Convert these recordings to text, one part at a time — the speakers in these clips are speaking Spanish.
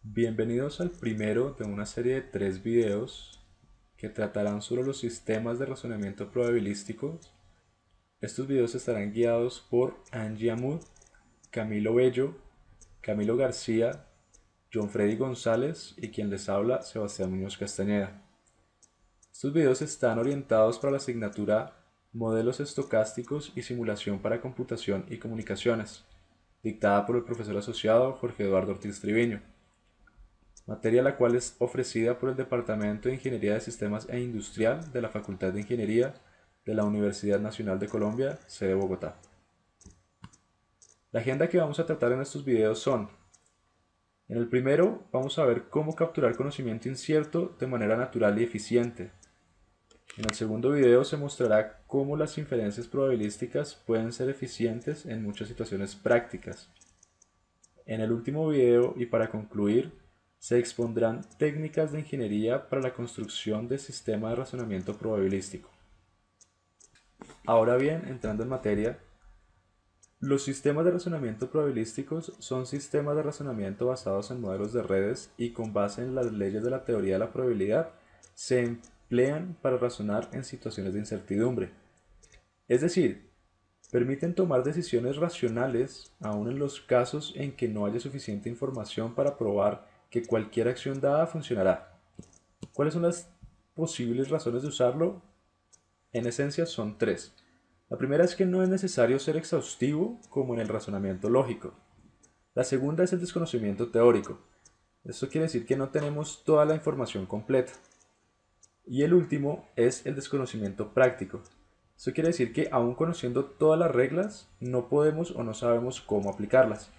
Bienvenidos al primero de una serie de 3 videos que tratarán sobre los sistemas de razonamiento probabilístico. Estos videos estarán guiados por Angie Amud, Camilo Bello, Camilo García, John Freddy González y quien les habla, Sebastián Muñoz Castañeda. Estos videos están orientados para la asignatura Modelos estocásticos y simulación para computación y comunicaciones, dictada por el profesor asociado Jorge Eduardo Ortiz Triviño, materia la cual es ofrecida por el Departamento de Ingeniería de Sistemas e Industrial de la Facultad de Ingeniería de la Universidad Nacional de Colombia, sede Bogotá. La agenda que vamos a tratar en estos videos son: en el primero vamos a ver cómo capturar conocimiento incierto de manera natural y eficiente. En el segundo video se mostrará cómo las inferencias probabilísticas pueden ser eficientes en muchas situaciones prácticas. En el último video, y para concluir, se expondrán técnicas de ingeniería para la construcción de sistemas de razonamiento probabilístico. Ahora bien, entrando en materia, los sistemas de razonamiento probabilísticos son sistemas de razonamiento basados en modelos de redes y con base en las leyes de la teoría de la probabilidad se emplean para razonar en situaciones de incertidumbre. Es decir, permiten tomar decisiones racionales aun en los casos en que no haya suficiente información para probar que cualquier acción dada funcionará. ¿Cuáles son las posibles razones de usarlo? En esencia son tres. La primera es que no es necesario ser exhaustivo como en el razonamiento lógico. La segunda es el desconocimiento teórico. Esto quiere decir que no tenemos toda la información completa. Y el último es el desconocimiento práctico. Esto quiere decir que aun conociendo todas las reglas, no podemos o no sabemos cómo aplicarlas.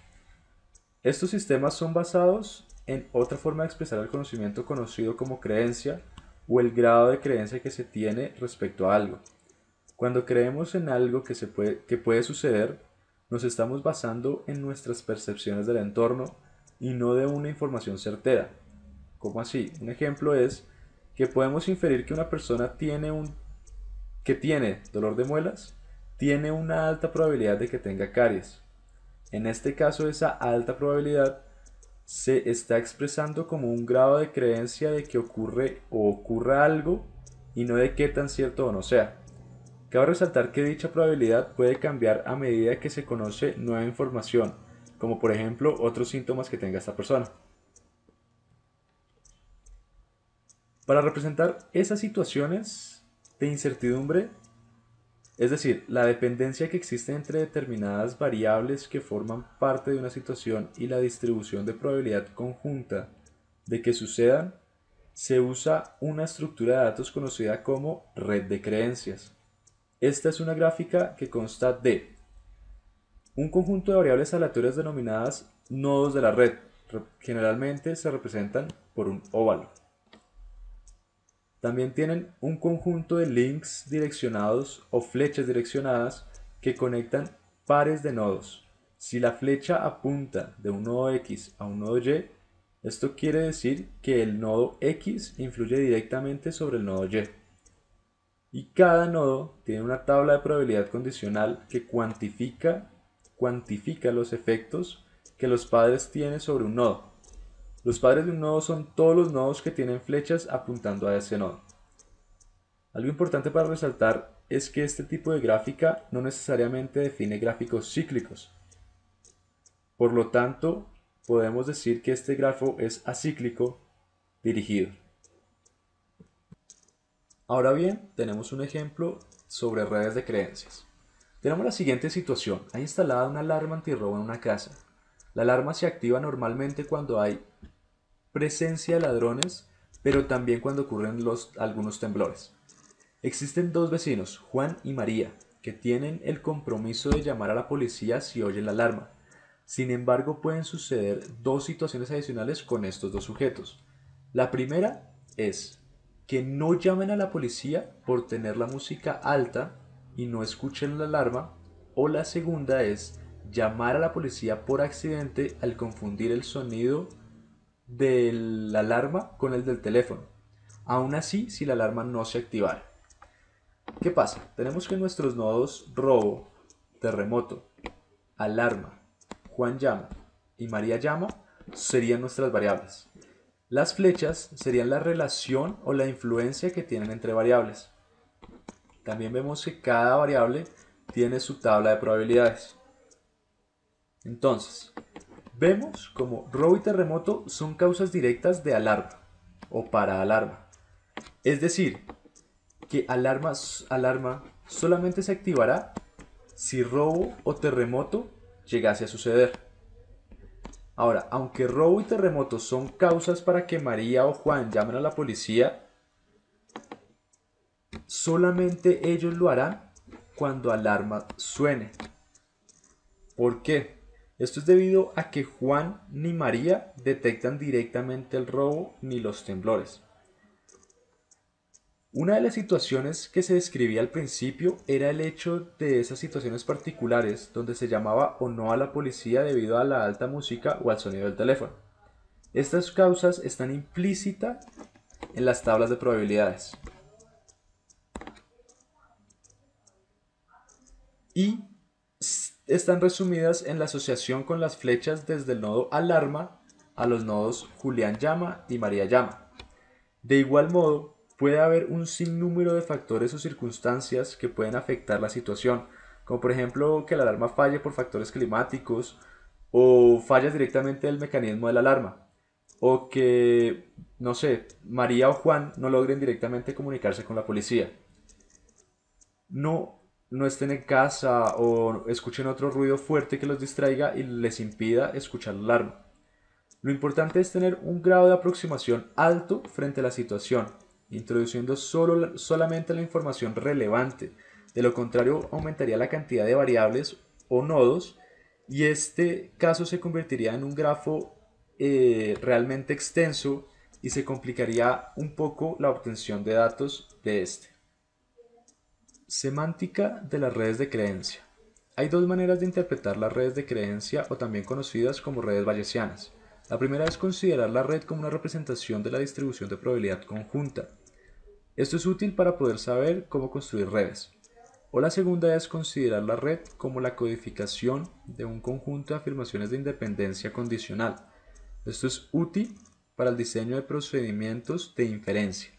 Estos sistemas son basados en otra forma de expresar el conocimiento conocido como creencia o el grado de creencia que se tiene respecto a algo. Cuando creemos en algo que puede suceder, nos estamos basando en nuestras percepciones del entorno y no de una información certera. ¿Cómo así? Un ejemplo es que podemos inferir que una persona que tiene dolor de muelas tiene una alta probabilidad de que tenga caries. En este caso, esa alta probabilidad se está expresando como un grado de creencia de que ocurre o ocurra algo y no de qué tan cierto o no sea. Cabe resaltar que dicha probabilidad puede cambiar a medida que se conoce nueva información, como por ejemplo otros síntomas que tenga esta persona. Para representar esas situaciones de incertidumbre, es decir, la dependencia que existe entre determinadas variables que forman parte de una situación y la distribución de probabilidad conjunta de que sucedan, se usa una estructura de datos conocida como red de creencias. Esta es una gráfica que consta de un conjunto de variables aleatorias denominadas nodos de la red. Generalmente se representan por un óvalo. También tienen un conjunto de links direccionados o flechas direccionadas que conectan pares de nodos. Si la flecha apunta de un nodo X a un nodo Y, esto quiere decir que el nodo X influye directamente sobre el nodo Y. Y cada nodo tiene una tabla de probabilidad condicional que cuantifica los efectos que los padres tienen sobre un nodo. Los padres de un nodo son todos los nodos que tienen flechas apuntando a ese nodo. Algo importante para resaltar es que este tipo de gráfica no necesariamente define gráficos cíclicos. Por lo tanto, podemos decir que este grafo es acíclico dirigido. Ahora bien, tenemos un ejemplo sobre redes de creencias. Tenemos la siguiente situación. Hay instalada una alarma antirrobo en una casa. La alarma se activa normalmente cuando hay presencia de ladrones, pero también cuando ocurren algunos temblores. Existen dos vecinos, Juan y María, que tienen el compromiso de llamar a la policía si oyen la alarma. Sin embargo, pueden suceder dos situaciones adicionales con estos dos sujetos. La primera es que no llamen a la policía por tener la música alta y no escuchen la alarma, o la segunda es llamar a la policía por accidente al confundir el sonido de la alarma con el del teléfono. Aún así, si la alarma no se activara. ¿Qué pasa? Tenemos que nuestros nodos robo, terremoto, alarma, Juan llama y María llama serían nuestras variables. Las flechas serían la relación o la influencia que tienen entre variables. También vemos que cada variable tiene su tabla de probabilidades. Entonces, vemos como robo y terremoto son causas directas de alarma o para alarma. Es decir, que alarma solamente se activará si robo o terremoto llegase a suceder. Ahora, aunque robo y terremoto son causas para que María o Juan llamen a la policía, solamente ellos lo harán cuando alarma suene. ¿Por qué? Esto es debido a que Juan ni María detectan directamente el robo ni los temblores. Una de las situaciones que se describía al principio era el hecho de esas situaciones particulares donde se llamaba o no a la policía debido a la alta música o al sonido del teléfono. Estas causas están implícitas en las tablas de probabilidades. Y están resumidas en la asociación con las flechas desde el nodo alarma a los nodos Julián llama y María llama. De igual modo, puede haber un sinnúmero de factores o circunstancias que pueden afectar la situación, como por ejemplo que la alarma falle por factores climáticos o fallas directamente del mecanismo de la alarma, o que, no sé, María o Juan no logren directamente comunicarse con la policía. No estén en casa o escuchen otro ruido fuerte que los distraiga y les impida escuchar la alarma. Lo importante es tener un grado de aproximación alto frente a la situación, introduciendo solamente la información relevante. De lo contrario, aumentaría la cantidad de variables o nodos y este caso se convertiría en un grafo realmente extenso y se complicaría un poco la obtención de datos de este. Semántica de las redes de creencia. Hay dos maneras de interpretar las redes de creencia o también conocidas como redes bayesianas. La primera es considerar la red como una representación de la distribución de probabilidad conjunta. Esto es útil para poder saber cómo construir redes. O la segunda es considerar la red como la codificación de un conjunto de afirmaciones de independencia condicional. Esto es útil para el diseño de procedimientos de inferencia.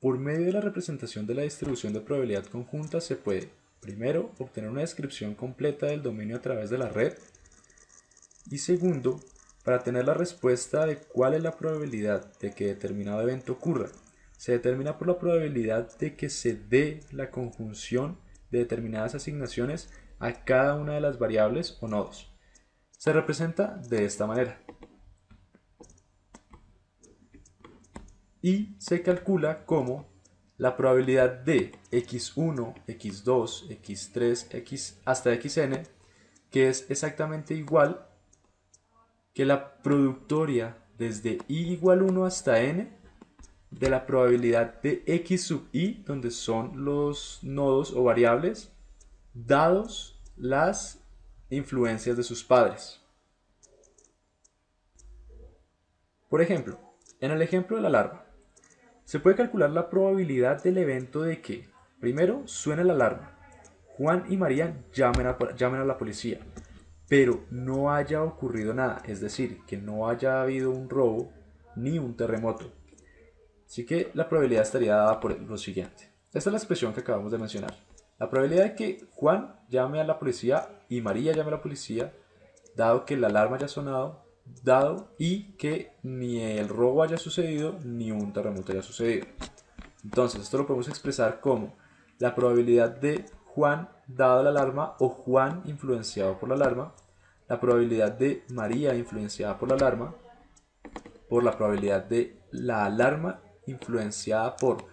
Por medio de la representación de la distribución de probabilidad conjunta se puede, primero, obtener una descripción completa del dominio a través de la red y segundo, para tener la respuesta de cuál es la probabilidad de que determinado evento ocurra. Se determina por la probabilidad de que se dé la conjunción de determinadas asignaciones a cada una de las variables o nodos. Se representa de esta manera. Y se calcula como la probabilidad de x1, x2, x3, x hasta xn, que es exactamente igual que la productoria desde i igual 1 hasta n de la probabilidad de x sub i, donde son los nodos o variables, dados las influencias de sus padres. Por ejemplo, en el ejemplo de la alarma, se puede calcular la probabilidad del evento de que, primero, suene la alarma, Juan y María llamen a la policía, pero no haya ocurrido nada, es decir, que no haya habido un robo ni un terremoto. Así que la probabilidad estaría dada por lo siguiente. Esta es la expresión que acabamos de mencionar. La probabilidad de que Juan llame a la policía y María llame a la policía, dado que la alarma haya sonado, dado y que ni el robo haya sucedido ni un terremoto haya sucedido. Entonces esto lo podemos expresar como la probabilidad de Juan dado la alarma o Juan influenciado por la alarma, la probabilidad de María influenciada por la alarma, por la probabilidad de la alarma influenciada por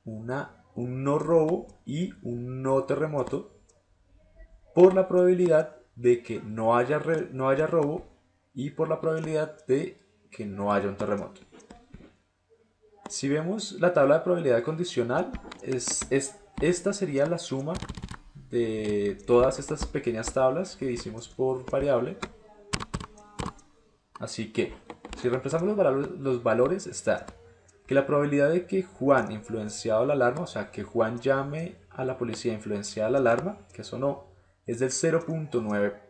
un no robo y un no terremoto, por la probabilidad de que no haya robo y por la probabilidad de que no haya un terremoto. Si vemos la tabla de probabilidad condicional, esta sería la suma de todas estas pequeñas tablas que hicimos por variable. Así que, si reemplazamos los valores, está que la probabilidad de que Juan influenciado la alarma, o sea, que Juan llame a la policía influenciada la alarma, que sonó, es del 0.9.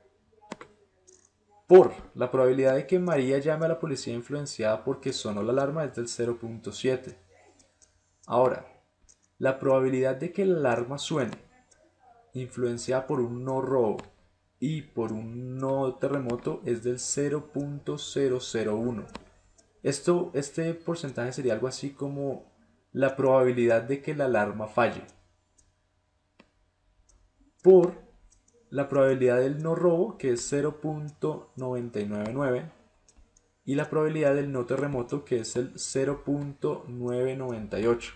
por la probabilidad de que María llame a la policía influenciada porque sonó la alarma es del 0.7. Ahora, la probabilidad de que la alarma suene influenciada por un no robo y por un no terremoto es del 0.001. Este porcentaje sería algo así como la probabilidad de que la alarma falle por la probabilidad del no robo, que es 0.999, y la probabilidad del no terremoto, que es el 0.998.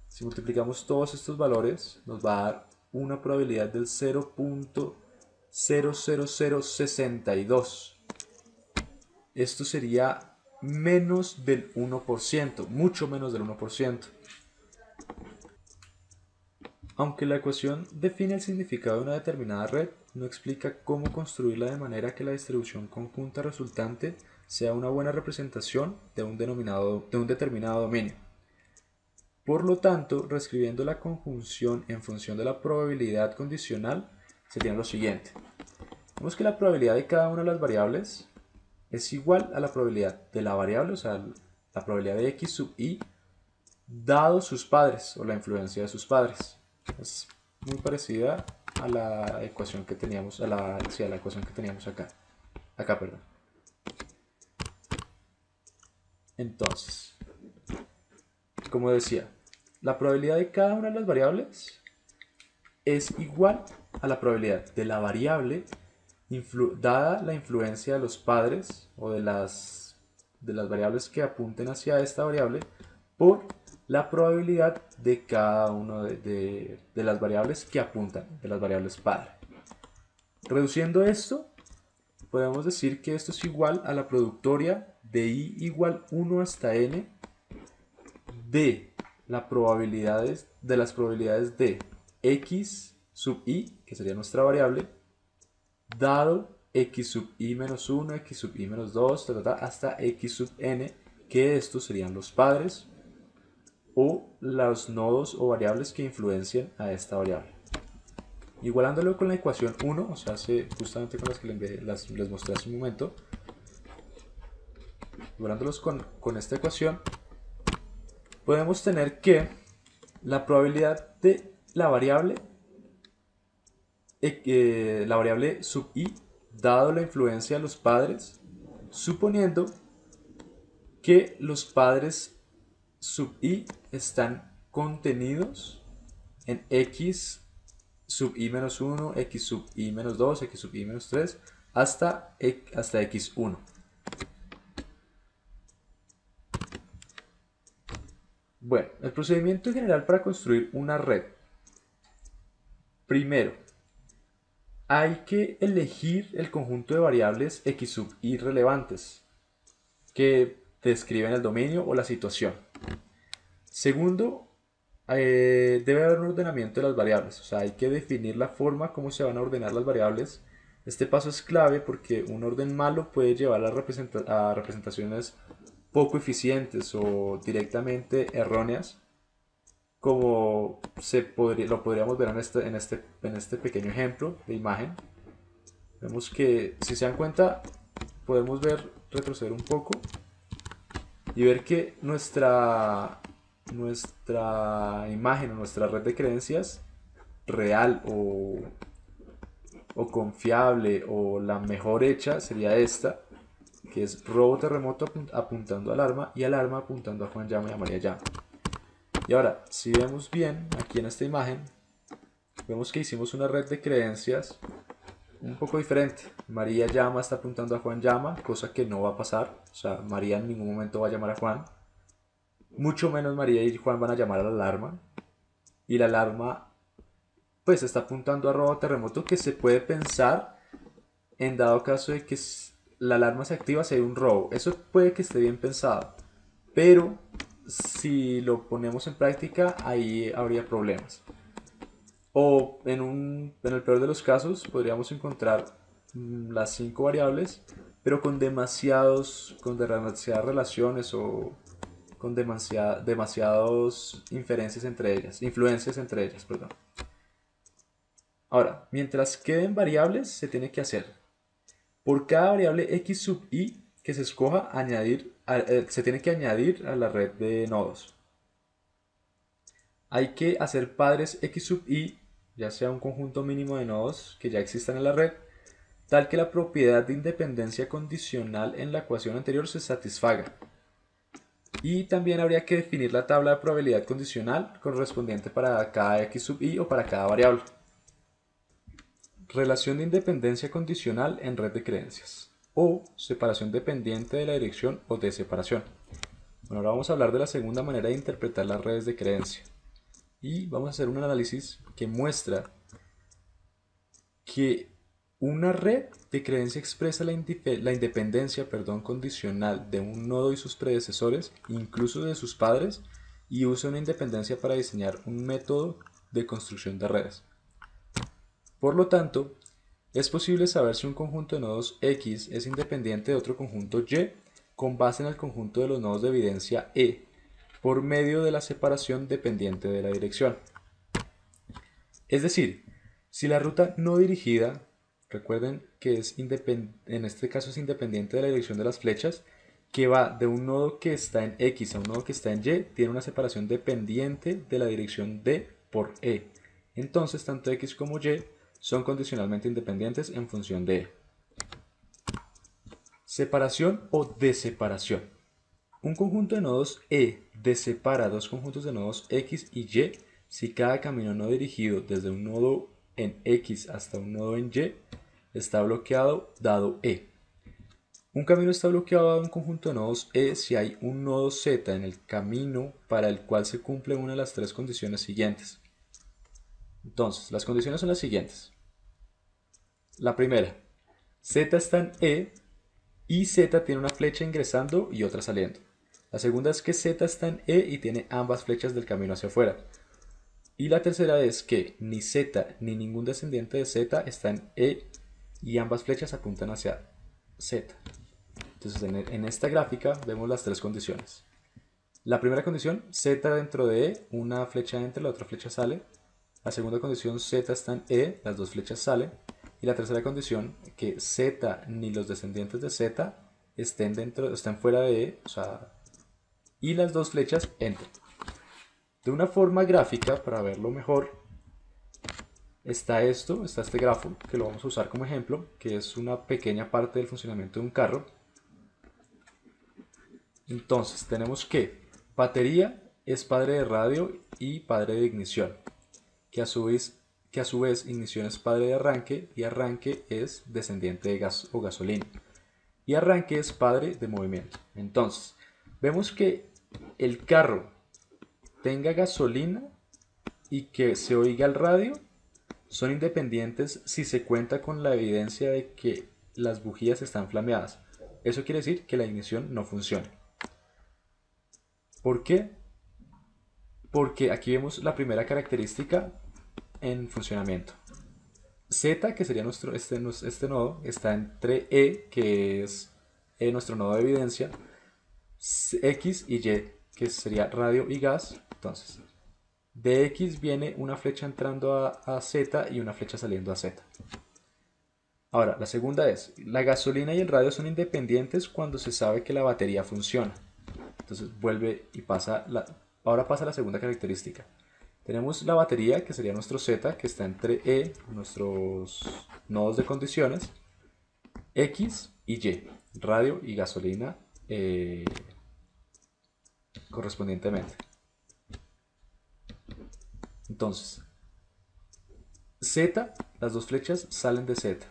Si multiplicamos todos estos valores, nos va a dar una probabilidad del 0.00062. Esto sería menos del 1%, mucho menos del 1%. Aunque la ecuación define el significado de una determinada red, no explica cómo construirla de manera que la distribución conjunta resultante sea una buena representación de un determinado dominio. Por lo tanto, reescribiendo la conjunción en función de la probabilidad condicional, sería lo siguiente. Vemos que la probabilidad de cada una de las variables es igual a la probabilidad de la variable, o sea, la probabilidad de x sub i, dado sus padres, o la influencia de sus padres. Es muy parecida a la ecuación que teníamos, a la ecuación que teníamos acá. Perdón. Entonces, como decía, la probabilidad de cada una de las variables es igual a la probabilidad de la variable dada la influencia de los padres o de las variables que apunten hacia esta variable por la probabilidad de cada una de las variables que apuntan, de las variables padre. Reduciendo esto, podemos decir que esto es igual a la productoria de i igual 1 hasta n de las probabilidades de x sub i, que sería nuestra variable, dado x sub i menos 1, x sub i menos 2, hasta x sub n, que estos serían los padres o los nodos o variables que influencian a esta variable. Igualándolo con la ecuación 1, o sea, justamente con las que les mostré hace un momento, igualándolos con esta ecuación, podemos tener que la probabilidad de la variable sub i, dado la influencia de los padres, suponiendo que los padres sub i están contenidos en x sub i menos 1, x sub i menos 2, x sub i menos 3, hasta x1. Bueno, el procedimiento general para construir una red. Primero, hay que elegir el conjunto de variables x sub i relevantes que describen el dominio o la situación. Segundo, debe haber un ordenamiento de las variables, o sea, hay que definir la forma como se van a ordenar las variables. Este paso es clave porque un orden malo puede llevar a representaciones poco eficientes o directamente erróneas, como lo podríamos ver en este pequeño ejemplo de imagen. Vemos que, si se dan cuenta, podemos retroceder un poco y ver que nuestra imagen o nuestra red de creencias real o confiable o la mejor hecha sería esta, que es robo terremoto apuntando a alarma y alarma apuntando a Juan llama y a María llama. Y ahora, si vemos bien aquí en esta imagen, vemos que hicimos una red de creencias un poco diferente. María llama está apuntando a Juan llama, cosa que no va a pasar. O sea, María en ningún momento va a llamar a Juan. Mucho menos María y Juan van a llamar a la alarma. Y la alarma pues está apuntando a robo terremoto, que se puede pensar en dado caso de que la alarma se activa si hay un robo. Eso puede que esté bien pensado, pero si lo ponemos en práctica ahí habría problemas. O en el peor de los casos podríamos encontrar las 5 variables, pero con demasiadas relaciones o con demasiadas influencias entre ellas, perdón. Ahora, mientras queden variables, se tiene que hacer Por cada variable x sub i que se escoja, se tiene que añadir a la red de nodos. Hay que hacer padres x sub i, ya sea un conjunto mínimo de nodos que ya existan en la red, tal que la propiedad de independencia condicional en la ecuación anterior se satisfaga. Y también habría que definir la tabla de probabilidad condicional correspondiente para cada x sub i o para cada variable. Relación de independencia condicional en red de creencias, o separación dependiente de la dirección o de separación. Bueno, ahora vamos a hablar de la segunda manera de interpretar las redes de creencia. Y vamos a hacer un análisis que muestra que una red de creencia expresa la independencia condicional de un nodo y sus predecesores, incluso de sus padres, y usa una independencia para diseñar un método de construcción de redes. Por lo tanto, es posible saber si un conjunto de nodos X es independiente de otro conjunto Y con base en el conjunto de los nodos de evidencia E, por medio de la separación dependiente de la dirección. Es decir, si la ruta no dirigida, recuerden que en este caso es independiente de la dirección de las flechas, que va de un nodo que está en X a un nodo que está en Y, tiene una separación dependiente de la dirección D por E. Entonces, tanto X como Y son condicionalmente independientes en función de E. Separación o deseparación. Un conjunto de nodos E desepara dos conjuntos de nodos X y Y si cada camino no dirigido desde un nodo en X hasta un nodo en Y está bloqueado dado E. Un camino está bloqueado dado un conjunto de nodos E si hay un nodo Z en el camino para el cual se cumple una de las tres condiciones siguientes. Entonces, las condiciones son las siguientes. La primera, Z está en E y Z tiene una flecha ingresando y otra saliendo. La segunda es que Z está en E y tiene ambas flechas del camino hacia afuera. Y la tercera es que ni Z ni ningún descendiente de Z está en E y ambas flechas apuntan hacia Z. Entonces en esta gráfica vemos las tres condiciones. La primera condición, Z dentro de E, una flecha entra, la otra flecha sale. La segunda condición, Z está en E, las dos flechas salen. Y la tercera condición, que Z ni los descendientes de Z estén fuera de E, o sea, y las dos flechas entran. De una forma gráfica, para verlo mejor, está este grafo, que lo vamos a usar como ejemplo, que es una pequeña parte del funcionamiento de un carro. Entonces, tenemos que batería es padre de radio y padre de ignición, que a su vez ignición es padre de arranque y arranque es descendiente de gas o gasolina. Y arranque es padre de movimiento. Entonces, vemos que el carro tenga gasolina y que se oiga el radio son independientes si se cuenta con la evidencia de que las bujías están flameadas. Eso quiere decir que la ignición no funciona. ¿Por qué? Porque aquí vemos la primera característica en funcionamiento. Z, que sería este nodo, está entre E, que es nuestro nodo de evidencia, X y Y, que sería radio y gas. Entonces, de X viene una flecha entrando a Z y una flecha saliendo a Z. Ahora, la segunda es, la gasolina y el radio son independientes cuando se sabe que la batería funciona. Entonces vuelve y ahora pasa la segunda característica. Tenemos la batería, que sería nuestro Z, que está entre E, nuestros nodos de condiciones, X y Y, radio y gasolina correspondientemente. Entonces, Z, las dos flechas salen de Z.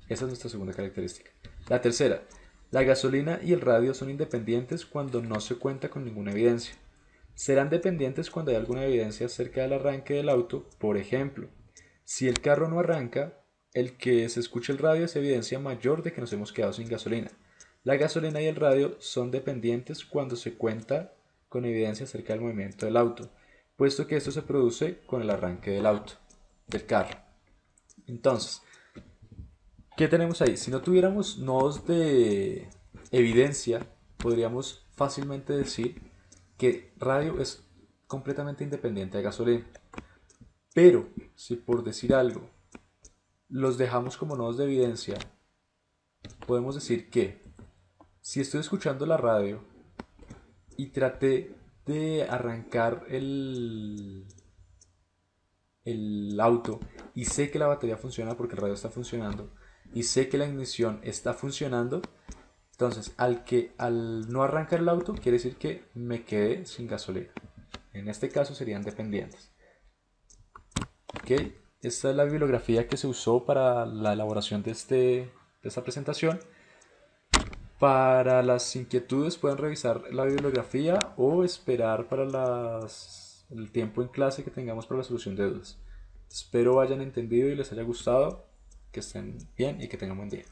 Esa es nuestra segunda característica. La tercera, la gasolina y el radio son independientes cuando no se cuenta con ninguna evidencia. Serán dependientes cuando hay alguna evidencia acerca del arranque del auto. Por ejemplo, si el carro no arranca, el que se escuche el radio es evidencia mayor de que nos hemos quedado sin gasolina. La gasolina y el radio son dependientes cuando se cuenta con evidencia acerca del movimiento del auto, puesto que esto se produce con el arranque del auto, del carro. Entonces, ¿qué tenemos ahí? Si no tuviéramos nodos de evidencia, podríamos fácilmente decir que radio es completamente independiente de gasolina. Pero, si por decir algo, los dejamos como nodos de evidencia podemos decir que si estoy escuchando la radio y traté de arrancar el auto y sé que la batería funciona porque el radio está funcionando y sé que la ignición está funcionando, entonces al no arrancar el auto quiere decir que me quedé sin gasolina. En este caso serían dependientes. ¿Ok? Esta es la bibliografía que se usó para la elaboración de esta presentación. Para las inquietudes pueden revisar la bibliografía o esperar para el tiempo en clase que tengamos para la solución de dudas. Espero hayan entendido y les haya gustado, que estén bien y que tengan buen día.